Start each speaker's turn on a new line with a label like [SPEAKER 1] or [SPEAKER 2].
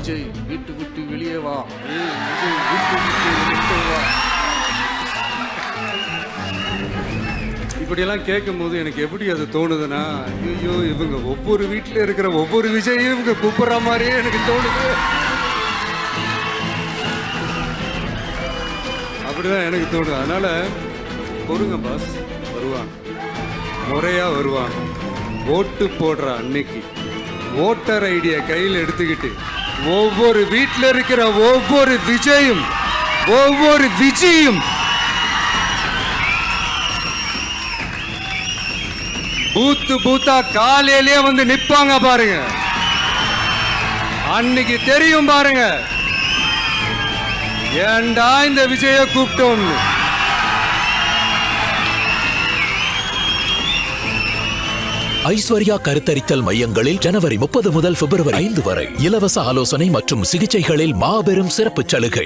[SPEAKER 1] விஜய் வீட்டு விட்டு வெளியே வா, விஜய் வீட்டு விட்டு வெளியே வா. இப்படியெல்லாம் கேட்கும்போது எனக்கு எப்படி அது தோணுதுன்னா, ஐயோ இவங்க ஒவ்வொரு வீட்டில் இருக்கிற ஒவ்வொரு விஜயும் இவங்க கூப்பிடுற மாதிரியே எனக்கு தோணுது. அப்படிதான் எனக்கு தோணுது. அதனால பொறுங்க பாஸ், வருவாங்க, முறையா வருவாங்க. ஓட்டு போடுற அன்னைக்கு ஓட்டர் ஐடியை கையில் எடுத்துக்கிட்டு ஒவ்வொரு வீட்டில் இருக்கிற ஒவ்வொரு விஜயும் ஒவ்வொரு விஜயும் பூத்து பூத்தா காலையிலே வந்து நிப்பாங்க பாருங்க. அன்னைக்கு தெரியும் பாருங்க, ஏண்டா இந்த விஜய கூப்பிட்டோம்னு.
[SPEAKER 2] ஐஸ்வர்யா கருத்தரித்தல் மையங்களில் ஜனவரி 30 முதல் பிப்ரவரி 5 வரை இலவச ஆலோசனை மற்றும் சிகிச்சைகளில் மாபெரும் சிறப்பு சலுகை.